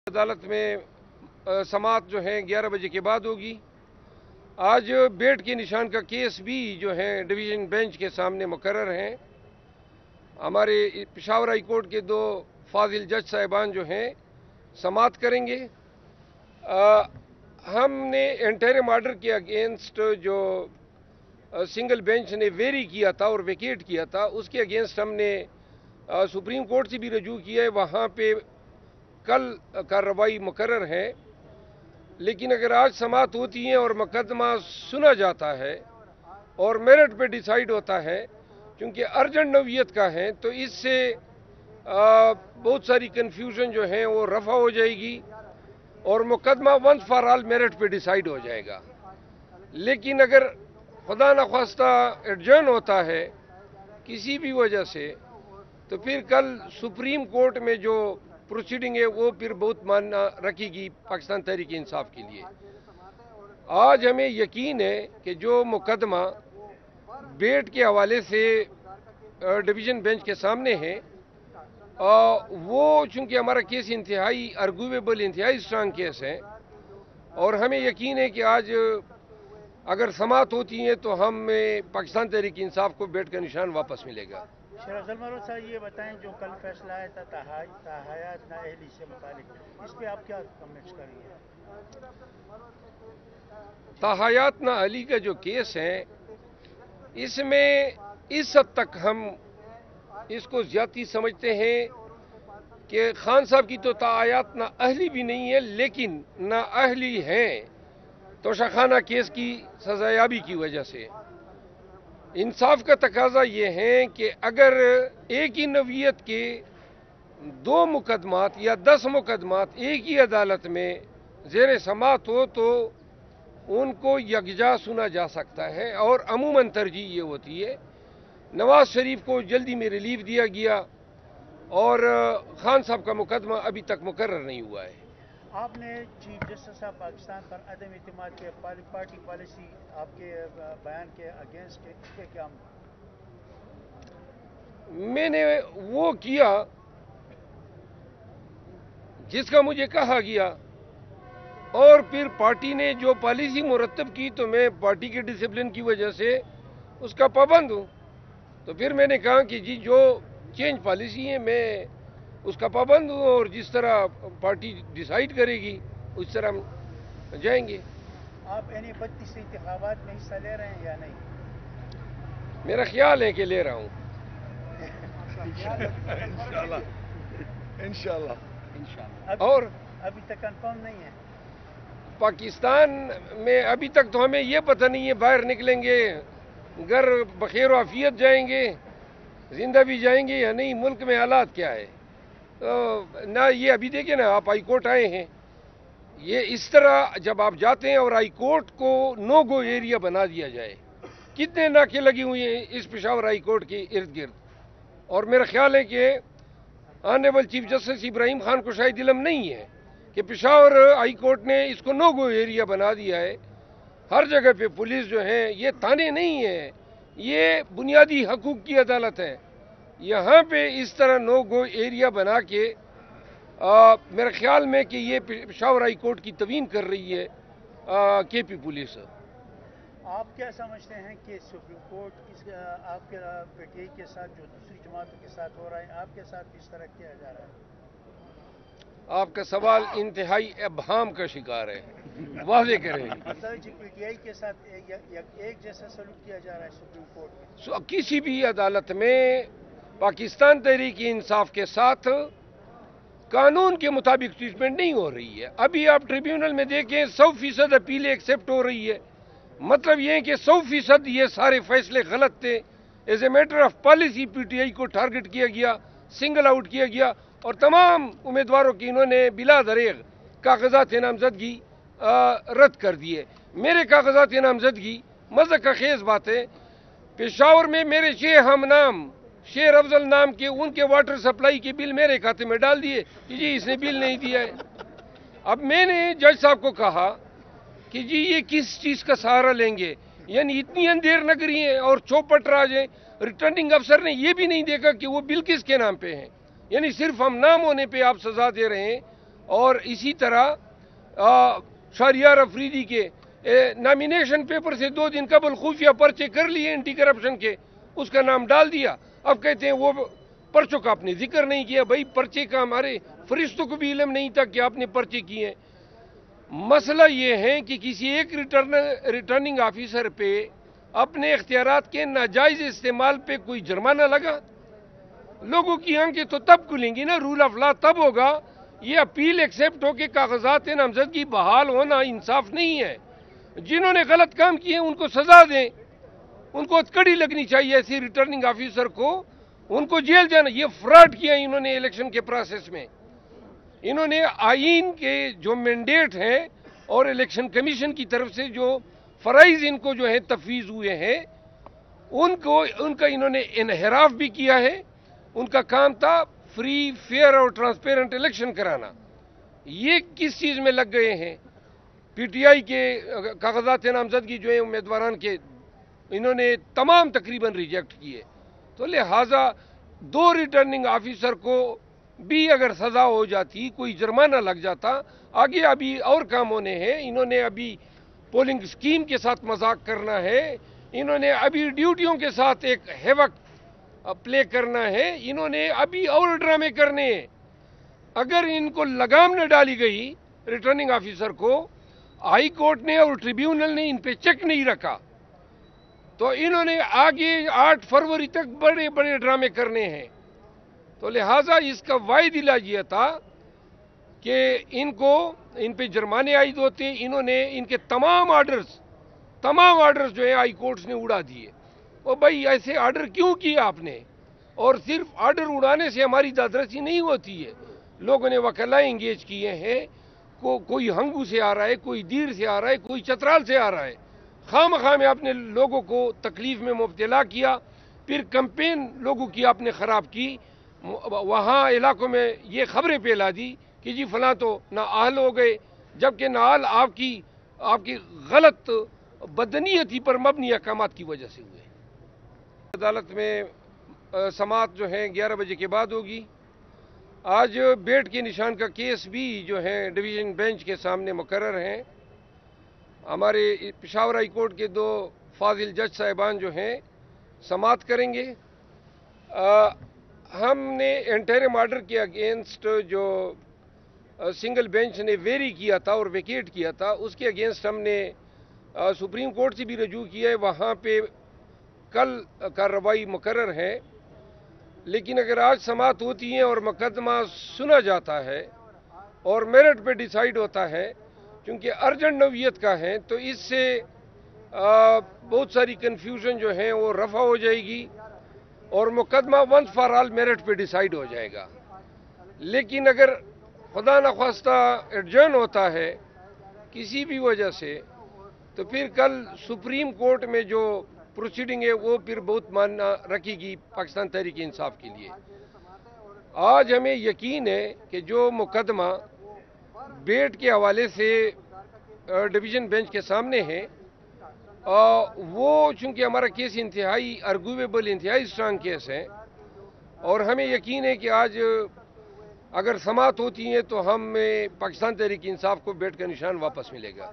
अदालत में समाअत जो है 11 बजे के बाद होगी। आज बेट के निशान का केस भी जो है डिवीज़न बेंच के सामने मुकर्रर हैं। हमारे पेशावर हाई कोर्ट के दो फाजिल जज साहिबान जो हैं समाअत करेंगे। हमने इंटरिम ऑर्डर के अगेंस्ट जो सिंगल बेंच ने वेरी किया था और वेकेट किया था, उसके अगेंस्ट हमने सुप्रीम कोर्ट से भी रजू किया है। वहाँ पे कल कार्रवाई मुकर्रर है, लेकिन अगर आज समाअत होती है और मुकदमा सुना जाता है और मेरिट पे डिसाइड होता है, क्योंकि अर्जेंट नौयत का है, तो इससे बहुत सारी कन्फ्यूजन जो है वो रफा हो जाएगी और मुकदमा वंस फॉर ऑल मेरिट पे डिसाइड हो जाएगा। लेकिन अगर खुदा न ख्वास्ता एडजर्न होता है किसी भी वजह से, तो फिर कल सुप्रीम कोर्ट में जो प्रोसीडिंग है वो फिर बहुत मायना रखेगी पाकिस्तान तहरीक इंसाफ के लिए। आज हमें यकीन है कि जो मुकदमा बेट के हवाले से डिवीज़न बेंच के सामने है, वो चूँकि हमारा केस इंतहाई आर्गुएबल, इंतहाई स्ट्रांग केस है, और हमें यकीन है कि आज अगर समाअत होती है तो हमें पाकिस्तान तहरीक इंसाफ को बेट का निशान वापस मिलेगा। शेर अफजल महमूद साहब, ये बताएं, जो कल फैसला आया था तहायात नाअहली से मुतालिक, इस पे आप क्या कमेंट्स करेंगे? तहायात नाअहली का जो केस है, इसमें इस हद तक हम इसको ज्यादती समझते हैं कि खान साहब की तो तहायात नाअहली भी नहीं है, लेकिन नाअहली हैं तोशाखाना केस की सजायाबी की वजह से। इंसाफ का तकाजा ये है कि अगर एक ही नवीयत के 2 मुकदमात या 10 मुकदमात एक ही अदालत में ज़ेर समाअत हो तो उनको यकजा सुना जा सकता है, और अमूमन तरजीह ये होती है। नवाज शरीफ को जल्दी में रिलीफ दिया गया और खान साहब का मुकदमा अभी तक मुकर्रर नहीं हुआ है। आपने चीफ जस्टिस साहब पाकिस्तान पर अदम इत्मीनान के पार्टी पॉलिसी आपके बयान के अगेंस्ट है, इस पे क्या? मैंने वो किया जिसका मुझे कहा गया, और फिर पार्टी ने जो पॉलिसी मुरतब की तो मैं पार्टी के डिसिप्लिन की वजह से उसका पाबंद हूँ। तो फिर मैंने कहा कि जी जो चेंज पॉलिसी है मैं उसका पाबंद हूँ, और जिस तरह पार्टी डिसाइड करेगी उस तरह हम जाएंगे। आप यानी 32 इंतखाबात में हिस्सा ले रहे हैं या नहीं? मेरा ख्याल है कि ले रहा हूँ। इंशाल्लाह। और अभी तक कंफर्म नहीं है पाकिस्तान में, अभी तक तो हमें ये पता नहीं है बाहर निकलेंगे, घर बखैर आफियत जाएंगे, जिंदा भी जाएंगे या नहीं, मुल्क में हालात क्या है। तो ना ये अभी देखिए ना, आप हाई कोर्ट आए हैं, ये इस तरह जब आप जाते हैं और हाई कोर्ट को नो गो एरिया बना दिया जाए, कितने नाके लगी हुई हैं इस पेशावर हाई कोर्ट के इर्द गिर्द। और मेरा ख्याल है कि honourable chief justice Ibrahim Khan को शायद इल्म नहीं है कि पेशावर हाई कोर्ट ने इसको नो गो एरिया बना दिया है। हर जगह पे पुलिस जो है, ये थाने नहीं है, ये बुनियादी हकूक की अदालत है। यहाँ पे इस तरह नो गो एरिया बना के मेरे ख्याल में कि ये पेशावर हाई कोर्ट की तवीन कर रही है केपी पुलिस। आप क्या समझते हैं कि सुप्रीम कोर्ट आपके पीटीआई के साथ जो दूसरी जमातों के साथ हो रहा है, आपके साथ किस तरह किया जा रहा है? आपका सवाल इंतहाई अबहाम का शिकार है, वाज़े करें। पीटीआई के साथ एक जैसा सलूक किया जा रहा है सुप्रीम कोर्ट में? किसी भी अदालत में पाकिस्तान तहरीक इंसाफ के साथ कानून के मुताबिक ट्रीटमेंट नहीं हो रही है। अभी आप ट्रिब्यूनल में देखें 100% अपीलें एक्सेप्ट हो रही है। मतलब ये है कि 100% ये सारे फैसले गलत थे। As a matter of policy PTI को टारगेट किया गया, सिंगल आउट किया गया, और तमाम उम्मीदवारों की इन्होंने बिला दरेग कागजात नामजदगी रद्द कर दिए। मेरे कागजात नामजदगी मज़हब का खेज बात है, पेशावर में मेरे 6 हम नाम शेर अफजल नाम के, उनके वाटर सप्लाई के बिल मेरे खाते में डाल दिए कि जी इसने बिल नहीं दिया है। अब मैंने जज साहब को कहा कि जी ये किस चीज़ का सहारा लेंगे, यानी इतनी अंधेर नगरी है और चौपट राज है, रिटर्निंग अफसर ने ये भी नहीं देखा कि वो बिल किसके नाम पे है, यानी सिर्फ हम नाम होने पे आप सजा दे रहे हैं اور اسی طرح شہریار افریدی کے نامینیشن پیپر سے 2 دن قبل خفیہ پرچے کر لیے اینٹی کرپشن کے، اس کا نام ڈال دیا. اب کہتے ہیں وہ پرچوں کا آپ نے ذکر نہیں کیا. بھائی پرچے کا ہمارے فرشتوں کو بھی علم نہیں تھا کہ آپ نے پرچے کیے ہیں. مسئلہ یہ ہے کہ کسی ایک ریٹرننگ آفیسر پہ اپنے اختیارات کے ناجائز استعمال پہ کوئی جرمانہ لگا. لوگوں کی آنکھیں تو تب کھلیں گی نا، رول آف لا تب ہوگا. یہ اپیل ایکسیپٹ ہو کے کاغذات نامزدگی بحال ہونا انصاف نہیں ہے. جنہوں نے غلط کام کیے ان کو سزا دیں، ان کو کڑی لگنی چاہیے ایسی ریٹرننگ آفیسر کو، ان کو جیل جانا. یہ فراڈ کیا انہوں نے الیکشن کے پروسیس میں. انہوں نے آئین کے جو مینڈیٹ ہیں اور الیکشن کمیشن کی طرف سے جو فرائض ان کو جو ہیں تفویض ہوئے ہیں ان کا انہوں نے انحراف بھی کیا ہے. ان کا کام تھا فری، فیئر اور ٹرانسپیرنٹ الیکشن کرانا. یہ کس چیز میں لگ گئے ہیں؟ پی ٹی آئی کے کاغذات نامزدگی جو ہیں امیدواران کے، انہوں نے تمام تقریباً ریجیکٹ کیے. تو لہٰذا 2 ریٹرننگ آفیسر کو بھی اگر سزا ہو جاتی، کوئی جرمانہ لگ جاتا، آگے ابھی اور کام ہونے ہیں. انہوں نے ابھی پولنگ سکیم کے ساتھ مذاق کرنا ہے، انہوں نے ابھی ڈیوٹیوں کے ساتھ ایک ہیوک پلے کرنا ہے، انہوں نے ابھی اور ڈرامے کرنے ہیں. اگر ان کو لگام نہ ڈالی گئی ریٹرننگ آفیسر کو، ہائی کورٹ نے اور ٹریبیونل نے ان پہ چیک نہیں رکھا، تو انہوں نے آگے 8 فروری تک بڑے بڑے ڈرامے کرنے ہیں. تو لہٰذا اس کا واحد علاج یہ تھا کہ ان پہ جرمانے عائد ہوتے. انہوں نے ان کے تمام آرڈرز جو ہیں ہائی کورٹس نے اڑا دیے. اور بھائی ایسے آرڈر کیوں کیا آپ نے؟ اور صرف آرڈر اڑانے سے ہماری دادرسی نہیں ہوتی ہے. لوگوں نے وکلاء انگیج کیے ہیں، کوئی ہنگو سے آ رہا ہے، کوئی دیر سے آ رہا ہے، کوئی چترال سے آ رہا ہے. خام میں آپ نے لوگوں کو تکلیف میں مبتلا کیا. پھر کمپین لوگوں کی آپ نے خراب کی. وہاں علاقوں میں یہ خبریں پھیلا دی کہ جی فلاں تو نااہل ہو گئے، جبکہ نااہل آپ کی غلط بدنیتی پر مبنی احکامات کی وجہ سے ہوئے. عدالت میں سماعت جو ہے 11 بجے کے بعد ہوگی. آج بیٹ کے نشان کا کیس بھی جو ہے ڈویژن بینچ کے سامنے مقرر ہیں. ہمارے پشاور ہائی کورٹ کے 2 فاضل جج صاحبان جو ہیں سماعت کریں گے. ہم نے انٹرم آرڈر کے اگینسٹ جو سنگل بینچ نے ویری کیا تھا اور ویکیٹ کیا تھا، اس کے اگینسٹ ہم نے سپریم کورٹ سے بھی رجوع کیا ہے. وہاں پہ کل کارروائی مقرر ہے. لیکن اگر آج سماعت ہوتی ہیں اور مقدمہ سنا جاتا ہے اور میرٹ پہ ڈیسائیڈ ہوتا ہے، کیونکہ ارجنٹ نوعیت کا ہے، تو اس سے بہت ساری کنفیوژن جو ہیں وہ رفع ہو جائے گی اور مقدمہ ونس فار آل میرٹ پہ ڈیسائیڈ ہو جائے گا. لیکن اگر خدا نخواستہ ایڈجرن ہوتا ہے کسی بھی وجہ سے، تو پھر کل سپریم کورٹ میں جو پروسیڈنگ ہے وہ پھر بہت معنی رکھے گی پاکستان تحریک انصاف کے لیے. آج ہمیں یقین ہے کہ جو مقدمہ بیٹ کے حوالے سے ڈویژن بینچ کے سامنے ہے، وہ چونکہ ہمارا کیس انتہائی ارگویبل، انتہائی اسٹرانگ کیس ہے، اور ہمیں یقین ہے کہ آج اگر سماعت ہوتی ہے تو ہمیں پاکستان تحریک انصاف کو بیٹ کا نشان واپس ملے گا.